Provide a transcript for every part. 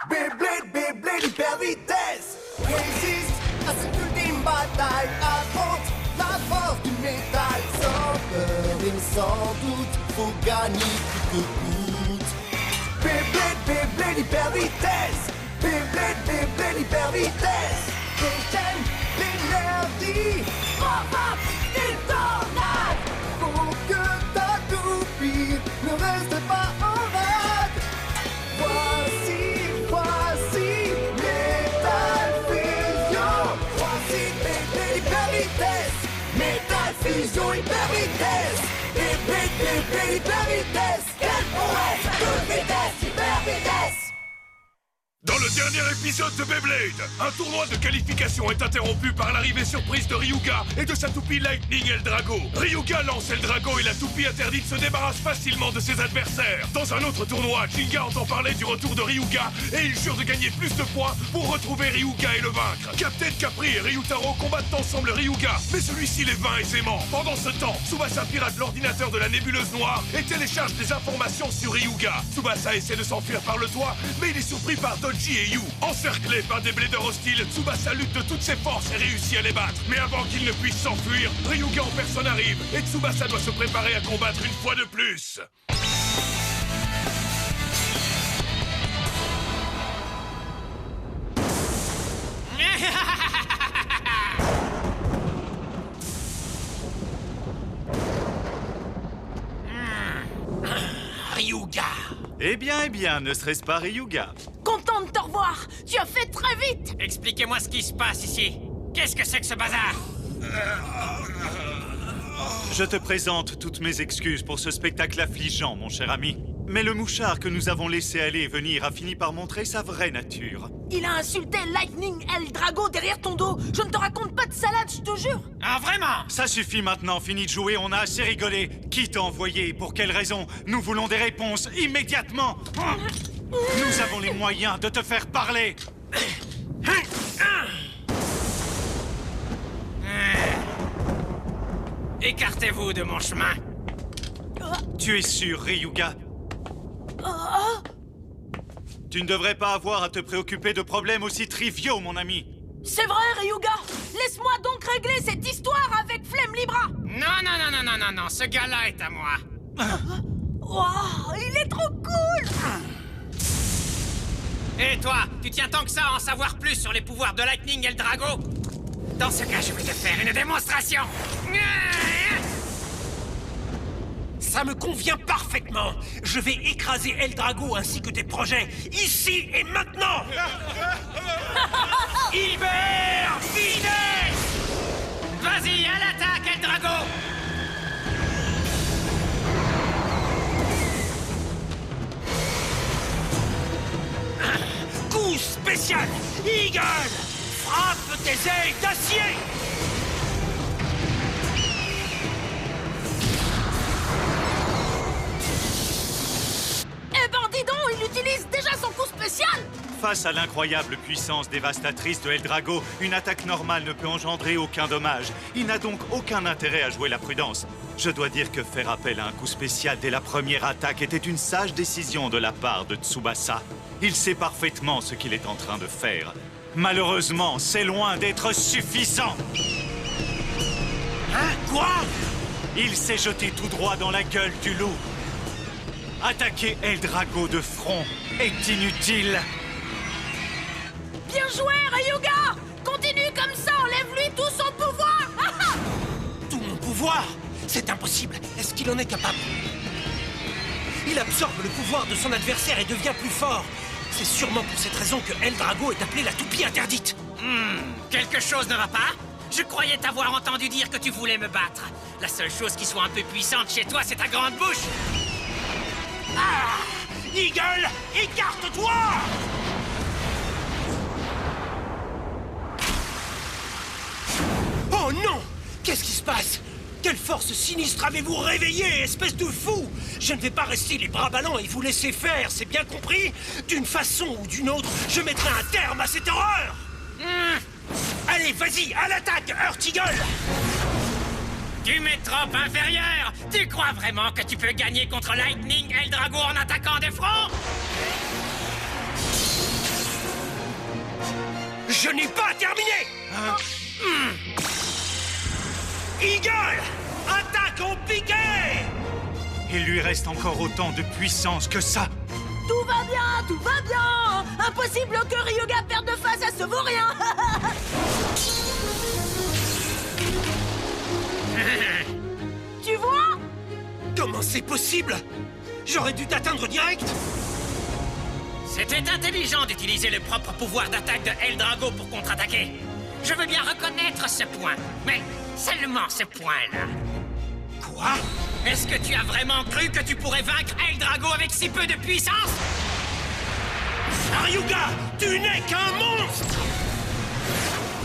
Beyblade, Beyblade, hyper vitesse. Résiste à cette ultime bataille. Affronte la force du métal. Sans peur et sans doute, faut gagner coûte que coûte. Beyblade, Beyblade, hyper vitesse. Beyblade, Beyblade, hyper vitesse. Déchaîne l'énergie. Pop-up, une tornade. Faut que ta toupie ne reste pas en rade. Voici Metal Fusion. Voici Beyblade, hyper vitesse. Metal Fusion, hyper vitesse. Beyblade, Beyblade, hyper vitesse. Quelle prouesse, toute vitesse, hyper vitesse. Dans le dernier épisode de Beyblade, un tournoi de qualification est interrompu par l'arrivée surprise de Ryuga et de sa toupie Lightning Eldrago. Ryuga lance Eldrago et la toupie interdite se débarrasse facilement de ses adversaires. Dans un autre tournoi, Jinga entend parler du retour de Ryuga et il jure de gagner plus de points pour retrouver Ryuga et le vaincre. Captain Capri et Ryutaro combattent ensemble Ryuga, mais celui-ci les vainc aisément. Pendant ce temps, Tsubasa pirate l'ordinateur de la nébuleuse noire et télécharge des informations sur Ryuga. Tsubasa essaie de s'enfuir par le toit, mais il est surpris par Dodge et Yu. Encerclé par des bladers hostiles, Tsubasa lutte de toutes ses forces et réussit à les battre. Mais avant qu'il ne puisse s'enfuir, Ryuga en personne arrive et Tsubasa doit se préparer à combattre une fois de plus. Ryuga. Eh bien, ne serait-ce pas Ryuga? Content de te revoir. Tu as fait très vite. Expliquez-moi ce qui se passe ici. Qu'est-ce que c'est que ce bazar? Je te présente toutes mes excuses pour ce spectacle affligeant, mon cher ami. Mais le mouchard que nous avons laissé aller et venir a fini par montrer sa vraie nature. Il a insulté Lightning Eldrago derrière ton dos. Je ne te raconte pas de salade, je te jure. Ah, vraiment? Ça suffit maintenant, fini de jouer, on a assez rigolé. Qui t'a envoyé? Pour quelle raison? Nous voulons des réponses, immédiatement. Nous avons les moyens de te faire parler. Écartez-vous de mon chemin. Tu es sûr, Ryuga? Tu ne devrais pas avoir à te préoccuper de problèmes aussi triviaux, mon ami. C'est vrai, Ryuga. Laisse-moi donc régler cette histoire avec Flemme Libra. Non, ce gars-là est à moi. Wow, il est trop cool. Et toi, tu tiens tant que ça à en savoir plus sur les pouvoirs de Lightning Eldrago? Dans ce cas, je vais te faire une démonstration. Ça me convient parfaitement. Je vais écraser Eldrago ainsi que tes projets, ici et maintenant. Hyper vitesse. Vas-y, à l'attaque, Eldrago. Coup spécial. Eagle. Frappe tes ailes d'acier. Eh ben dis donc, il utilise déjà son coup spécial. Face à l'incroyable puissance dévastatrice de Eldrago, une attaque normale ne peut engendrer aucun dommage. Il n'a donc aucun intérêt à jouer la prudence. Je dois dire que faire appel à un coup spécial dès la première attaque était une sage décision de la part de Tsubasa. Il sait parfaitement ce qu'il est en train de faire. Malheureusement, c'est loin d'être suffisant. Hein? Quoi? Il s'est jeté tout droit dans la gueule du loup. Attaquer Eldrago de front est inutile. Bien joué, Ryuga. Continue comme ça, enlève-lui tout son pouvoir. Tout mon pouvoir? C'est impossible. Est-ce qu'il en est capable? Il absorbe le pouvoir de son adversaire et devient plus fort. C'est sûrement pour cette raison que Eldrago est appelé la toupie interdite. Quelque chose ne va pas? Je croyais t'avoir entendu dire que tu voulais me battre. La seule chose qui soit un peu puissante chez toi, c'est ta grande bouche. Ah! Eagle, écarte-toi! Oh non! Qu'est-ce qui se passe? Quelle force sinistre avez-vous réveillé, espèce de fou? Je ne vais pas rester les bras ballants et vous laisser faire, c'est bien compris? D'une façon ou d'une autre, je mettrai un terme à cette horreur! Allez, vas-y, à l'attaque, Earth Eagle! Tu m'es trop inférieur! Tu crois vraiment que tu peux gagner contre Lightning Eldrago en attaquant de front? Je n'ai pas terminé. Eagle, attaque en piqué. Il lui reste encore autant de puissance que ça. Tout va bien, tout va bien. Impossible que Ryuga perde de face à ce vaurien. Tu vois? Comment c'est possible? J'aurais dû t'atteindre direct. C'était intelligent d'utiliser le propre pouvoir d'attaque de El Drago pour contre-attaquer. Je veux bien reconnaître ce point, mais seulement ce point-là. Quoi? Est-ce que tu as vraiment cru que tu pourrais vaincre El Drago avec si peu de puissance? Ryuga, tu n'es qu'un monstre!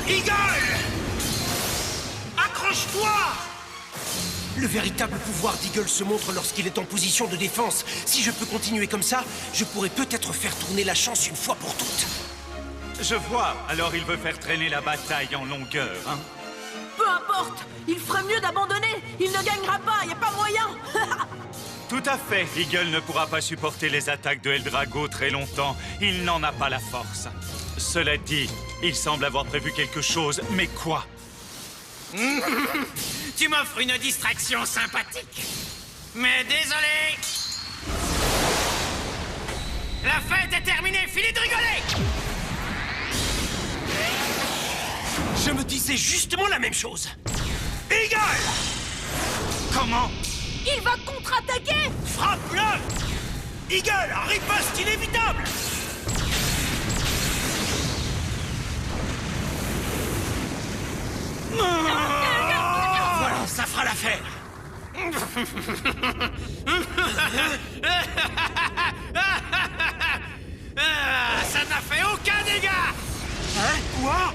Eagle! Accroche-toi! Le véritable pouvoir d'Eagle se montre lorsqu'il est en position de défense. Si je peux continuer comme ça, je pourrais peut-être faire tourner la chance une fois pour toutes. Je vois, alors il veut faire traîner la bataille en longueur, hein? Peu importe, il ferait mieux d'abandonner. Il ne gagnera pas, y a pas moyen. Tout à fait, Eagle ne pourra pas supporter les attaques de El Drago très longtemps. Il n'en a pas la force. Cela dit, il semble avoir prévu quelque chose, mais quoi? Tu m'offres une distraction sympathique. Mais désolé. La fête est terminée, finis de rigoler. Je me disais justement la même chose. Eagle! Comment? Il va contre-attaquer. Frappe-le! Eagle, riposte inévitable! Voilà, ça fera l'affaire. Ça n'a fait aucun dégât. Hein? Quoi?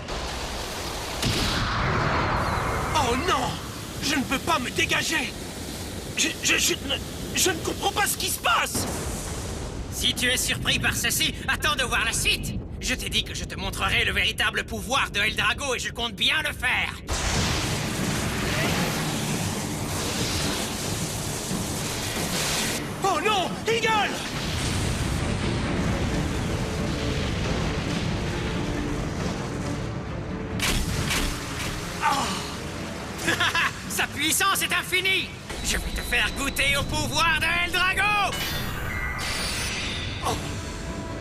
Oh non! Je ne peux pas me dégager! Je ne comprends pas ce qui se passe! Si tu es surpris par ceci, attends de voir la suite. Je t'ai dit que je te montrerai le véritable pouvoir de El Drago et je compte bien le faire. Oh non! Eagle! Sa puissance est infinie. Je vais te faire goûter au pouvoir de El Drago.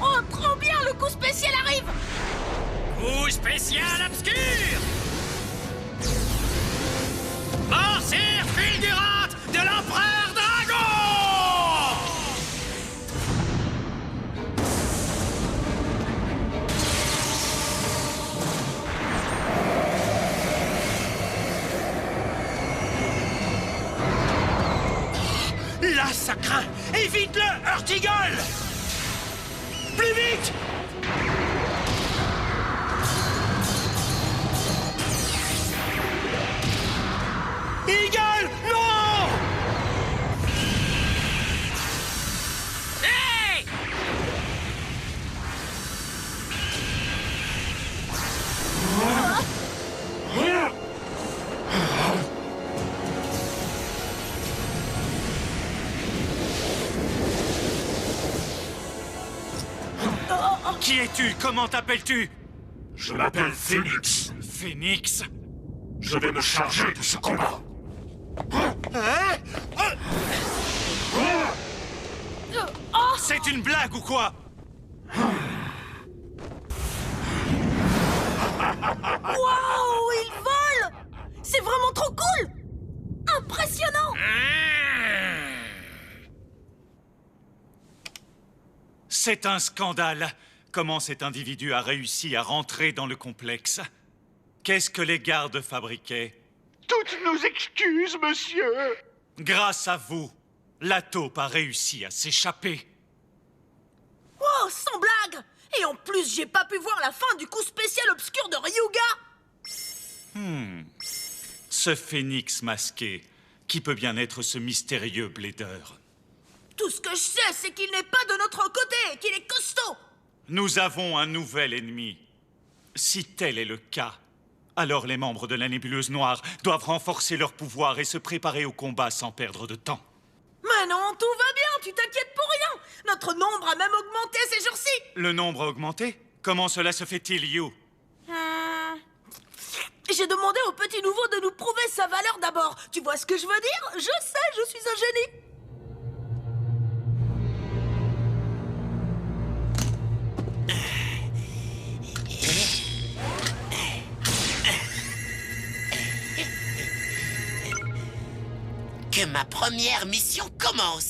Oh, trop bien, le coup spécial arrive. Coup spécial obscur. Morsure fulgurante de l'Empereur Drago. Là, ça craint! Évite-le, Hurt Eagle! Plus vite! Eagle, non! Hey! Qui es-tu? Comment t'appelles-tu? Je m'appelle Phoenix. Phoenix? Je vais me charger de ce combat. C'est une blague ou quoi? Waouh, il vole. C'est vraiment trop cool. Impressionnant. C'est un scandale. Comment cet individu a réussi à rentrer dans le complexe? Qu'est-ce que les gardes fabriquaient? Toutes nos excuses, monsieur. Grâce à vous, la taupe a réussi à s'échapper. Oh, sans blague. Et en plus, j'ai pas pu voir la fin du coup spécial obscur de Ryuga. Ce phénix masqué, qui peut bien être ce mystérieux Blader? Tout ce que je sais, c'est qu'il n'est pas de notre côté et qu'il est costaud. Nous avons un nouvel ennemi. Si tel est le cas, alors les membres de la nébuleuse noire doivent renforcer leur pouvoir et se préparer au combat sans perdre de temps. Mais non, tout va bien, tu t'inquiètes pour rien. Notre nombre a même augmenté ces jours-ci. Le nombre a augmenté? Comment cela se fait-il, Yu? J'ai demandé au petit nouveau de nous prouver sa valeur d'abord. Tu vois ce que je veux dire? Je sais, je suis un génie. Que ma première mission commence.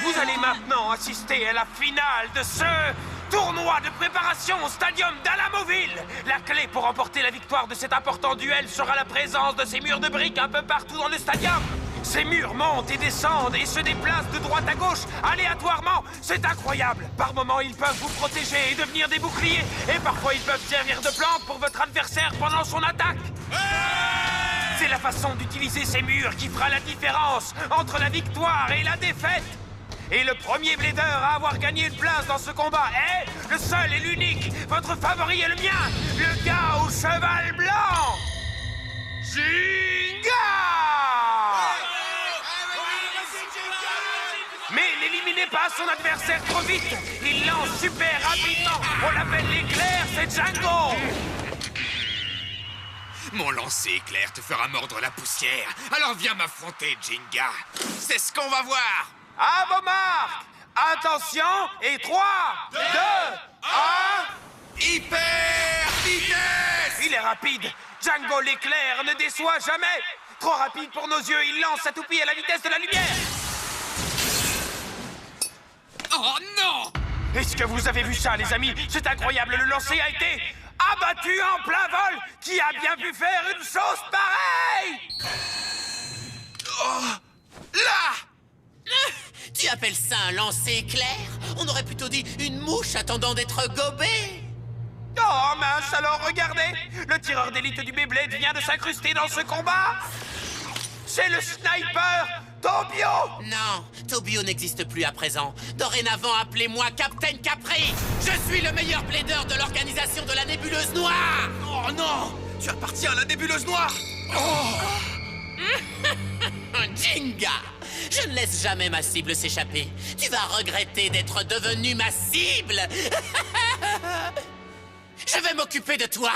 Vous allez maintenant assister à la finale de ce tournoi de préparation au stadium d'Alamoville. La clé pour remporter la victoire de cet important duel sera la présence de ces murs de briques un peu partout dans le stadium. Ces murs montent et descendent et se déplacent de droite à gauche, aléatoirement. C'est incroyable. Par moments, ils peuvent vous protéger et devenir des boucliers. Et parfois, ils peuvent servir de planque pour votre adversaire pendant son attaque. C'est la façon d'utiliser ces murs qui fera la différence entre la victoire et la défaite. Et le premier blader à avoir gagné une place dans ce combat est le seul et l'unique. Votre favori est le mien, le gars au cheval blanc. Jinga! Mais n'éliminez pas son adversaire trop vite. Il lance super rapidement. On l'appelle l'éclair, c'est Django. Mon lancer éclair te fera mordre la poussière. Alors viens m'affronter, Jinga. C'est ce qu'on va voir. À vos marques! Attention, et 3, 2, 1... Hyper vitesse! Il est rapide. Django l'éclair ne déçoit jamais. Trop rapide pour nos yeux, il lance sa toupie à la vitesse de la lumière. Oh non! Est-ce que vous avez vu ça, les amis? C'est incroyable, le lancer a été abattu en plein vol. Qui a bien pu faire une chose pareille? Oh! Là! Tu appelles ça un lancer éclair? On aurait plutôt dit une mouche attendant d'être gobée. Oh mince, alors regardez! Le tireur d'élite du Beyblade vient de s'incruster dans ce combat. C'est le sniper Tobio! Non, Tobio n'existe plus à présent. Dorénavant, appelez-moi Captain Capri. Je suis le meilleur blader de l'organisation de la Nébuleuse Noire. Oh non! Tu appartiens à la nébuleuse noire! Jinga! Je ne laisse jamais ma cible s'échapper. Tu vas regretter d'être devenu ma cible. Je vais m'occuper de toi.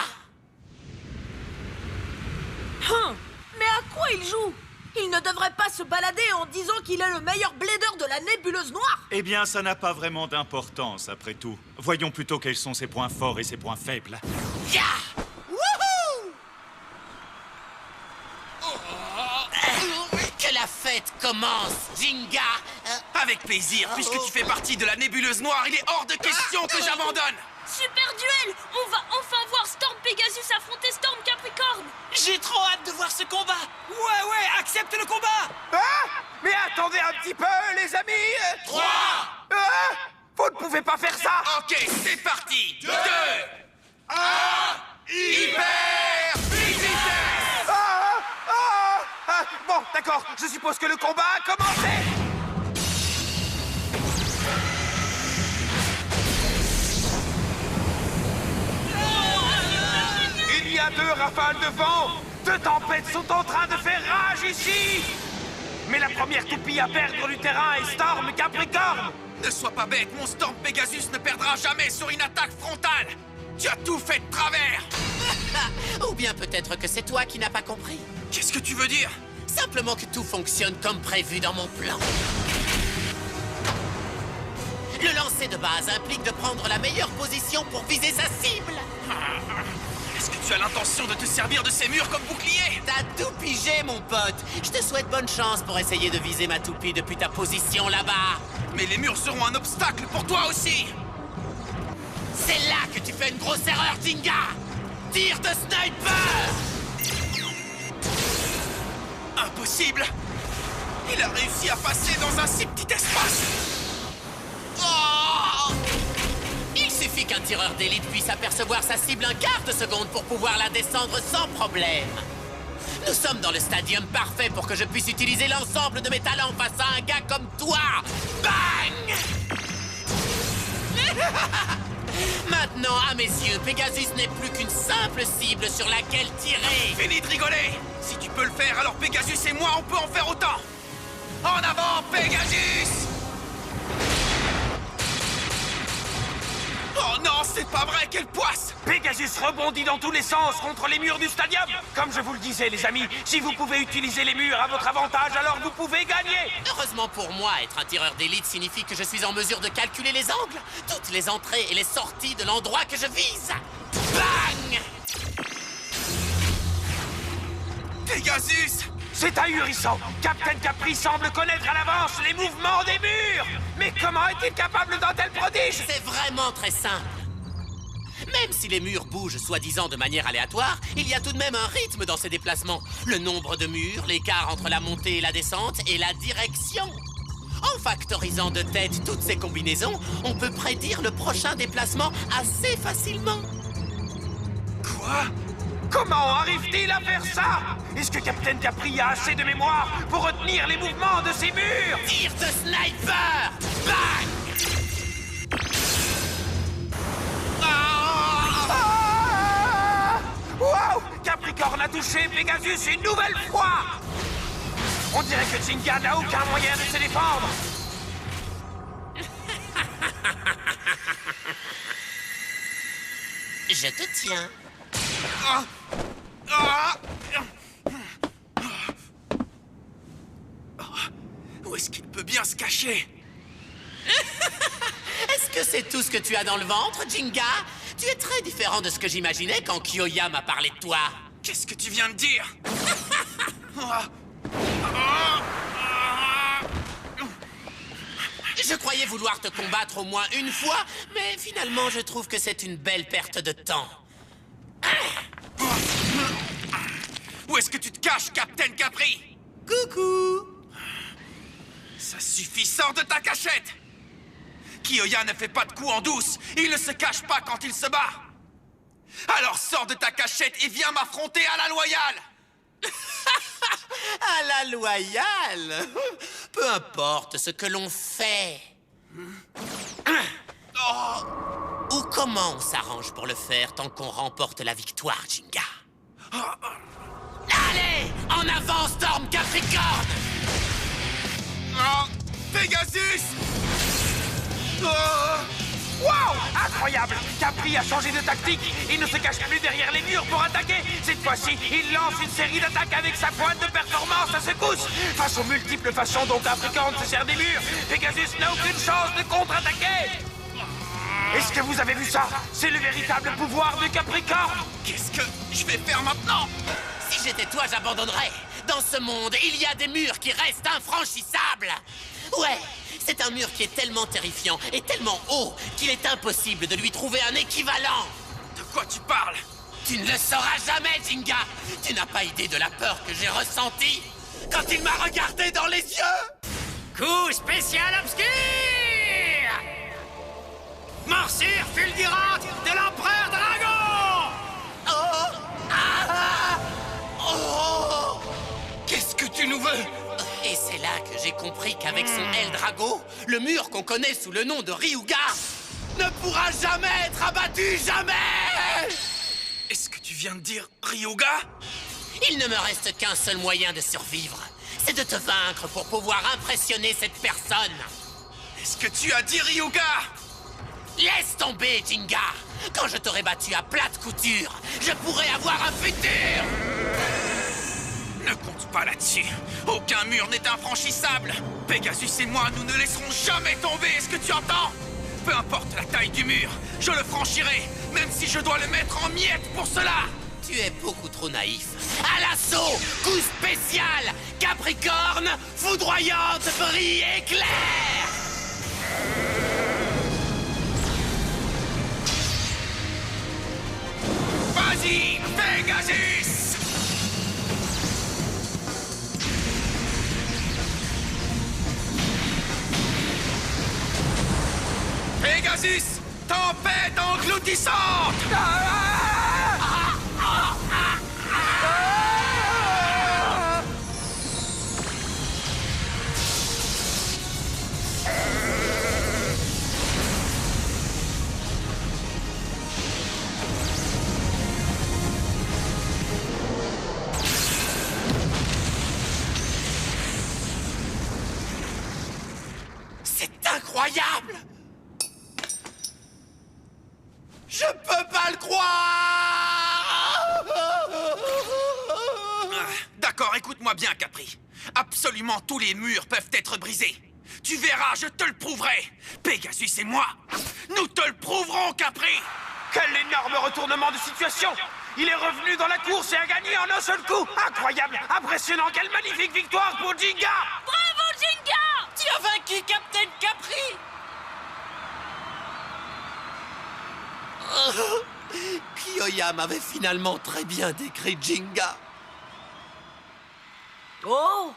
Mais à quoi il joue? Il ne devrait pas se balader en disant qu'il est le meilleur blader de la nébuleuse noire. Eh bien, ça n'a pas vraiment d'importance, après tout. Voyons plutôt quels sont ses points forts et ses points faibles. Ya! Wouhou! Que la fête commence, Jinga! Avec plaisir, puisque tu fais partie de la nébuleuse noire, il est hors de question que j'abandonne! Super duel! On va enfin voir Storm Pegasus affronter Storm Capricorne! J'ai trop hâte de voir ce combat! Ouais, accepte le combat! Mais attendez un petit peu, les amis! 3! Vous ne pouvez pas faire ça! Ok, c'est parti! 2! 1! Hyper vitesse! Bon, d'accord, je suppose que le combat a commencé! Il y a 2 rafales de vent! 2 tempêtes sont en train de faire rage ici! Mais la première toupie à perdre du terrain est Storm Capricorne! Ne sois pas bête, mon Storm Pegasus ne perdra jamais sur une attaque frontale! Tu as tout fait de travers! Ou bien peut-être que c'est toi qui n'as pas compris. Qu'est-ce que tu veux dire? Simplement que tout fonctionne comme prévu dans mon plan. Le lancer de base implique de prendre la meilleure position pour viser sa cible. Est-ce que tu as l'intention de te servir de ces murs comme bouclier? T'as tout pigé, mon pote. Je te souhaite bonne chance pour essayer de viser ma toupie depuis ta position là-bas. Mais les murs seront un obstacle pour toi aussi! C'est là que tu fais une grosse erreur, Jinga! Tire de sniper! Impossible! Il a réussi à passer dans un si petit espace! Oh! Il suffit qu'un tireur d'élite puisse apercevoir sa cible un quart de seconde pour pouvoir la descendre sans problème. Nous sommes dans le stadium parfait pour que je puisse utiliser l'ensemble de mes talents face à un gars comme toi. Bang! Maintenant, à mes yeux, Pegasus n'est plus qu'une simple cible sur laquelle tirer. Fini de rigoler! Si tu peux le faire, alors Pegasus et moi, on peut en faire autant! En avant, Pegasus! Oh non, c'est pas vrai, quelle poisse! Pegasus rebondit dans tous les sens contre les murs du stadium. Comme je vous le disais, les amis, si vous pouvez utiliser les murs à votre avantage, alors vous pouvez gagner. Heureusement pour moi, être un tireur d'élite signifie que je suis en mesure de calculer les angles, toutes les entrées et les sorties de l'endroit que je vise. Bang! Pegasus! C'est ahurissant. Captain Capri semble connaître à l'avance les mouvements des murs. Mais comment est-il capable d'un tel prodige? C'est vraiment très simple. Même si les murs bougent soi-disant de manière aléatoire, il y a tout de même un rythme dans ces déplacements. Le nombre de murs, l'écart entre la montée et la descente, et la direction. En factorisant de tête toutes ces combinaisons, on peut prédire le prochain déplacement assez facilement. Quoi? Comment arrive-t-il à faire ça? Est-ce que Captain Capri a assez de mémoire pour retenir les mouvements de ces murs? Tir de sniper! Bang! Wow! Capricorne a touché Pegasus une nouvelle fois! On dirait que Jinga n'a aucun moyen de se défendre! Je te tiens. Où est-ce qu'il peut bien se cacher? Est-ce que c'est tout ce que tu as dans le ventre, Jinga? Tu es très différent de ce que j'imaginais quand Kyoya m'a parlé de toi. Qu'est-ce que tu viens de dire? Je croyais vouloir te combattre au moins une fois, mais finalement je trouve que c'est une belle perte de temps. Où est-ce que tu te caches, Captain Capri? Coucou! Ça suffit, sors de ta cachette! Kyoya ne fait pas de coups en douce, il ne se cache pas quand il se bat! Alors sors de ta cachette et viens m'affronter à la loyale! À la loyale? Peu importe ce que l'on fait. Ou comment on s'arrange pour le faire tant qu'on remporte la victoire, Jinga. Allez! En avant, Storm Capricorne! Pegasus! Wow! Incroyable! Capri a changé de tactique. Il ne se cache plus derrière les murs pour attaquer. Cette fois-ci, il lance une série d'attaques avec sa pointe de performance à secousse. Face aux multiples façons dont Capricorne se sert des murs, Pegasus n'a aucune chance de contre-attaquer. Est-ce que vous avez vu ça? C'est le véritable pouvoir de Capricorne. Qu'est-ce que je vais faire maintenant? Si j'étais toi, j'abandonnerais. Dans ce monde, il y a des murs qui restent infranchissables. Ouais, c'est un mur qui est tellement terrifiant et tellement haut qu'il est impossible de lui trouver un équivalent. De quoi tu parles? Tu ne le sauras jamais, Jinga. Tu n'as pas idée de la peur que j'ai ressentie quand il m'a regardé dans les yeux. Coup spécial obscur! Morsure fulgurante de l'Empereur Dragon! Oh! Ah! Oh! Qu'est-ce que tu nous veux? Et c'est là que j'ai compris qu'avec son Eldrago, le mur qu'on connaît sous le nom de Ryuga ne pourra jamais être abattu, jamais! Est-ce que tu viens de dire Ryuga? Il ne me reste qu'un seul moyen de survivre. C'est de te vaincre pour pouvoir impressionner cette personne. Est-ce que tu as dit Ryuga? Laisse tomber, Jinga. Quand je t'aurai battu à plate couture, je pourrai avoir un futur. Ne compte pas là-dessus. Aucun mur n'est infranchissable. Pegasus et moi, nous ne laisserons jamais tomber. Est-ce que tu entends? Peu importe la taille du mur, je le franchirai, même si je dois le mettre en miettes pour cela. Tu es beaucoup trop naïf. À l'assaut, coup spécial, Capricorne, foudroyante, brille, éclair. Vas-y, Pegasus! Pegasus, tempête engloutissante! Je peux pas le croire! D'accord, écoute-moi bien, Capri. Absolument tous les murs peuvent être brisés. Tu verras, je te le prouverai. Pegasus et moi, nous te le prouverons, Capri. Quel énorme retournement de situation! Il est revenu dans la course et a gagné en un seul coup! Incroyable! Impressionnant! Quelle magnifique victoire pour Ginga! Bravo, Ginga! Tu as vaincu Captain Capri! Kyoya m'avait finalement très bien décrit Ginga. Oh!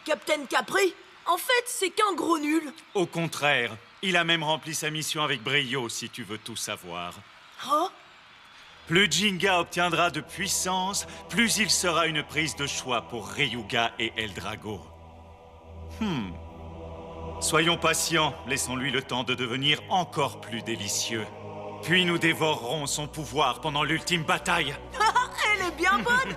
Captain Capri, en fait, c'est qu'un gros nul. Au contraire, il a même rempli sa mission avec brio, si tu veux tout savoir. Oh? Plus Ginga obtiendra de puissance, plus il sera une prise de choix pour Ryuga et Eldrago. Soyons patients, laissons-lui le temps de devenir encore plus délicieux. Puis nous dévorerons son pouvoir pendant l'ultime bataille. Elle est bien bonne.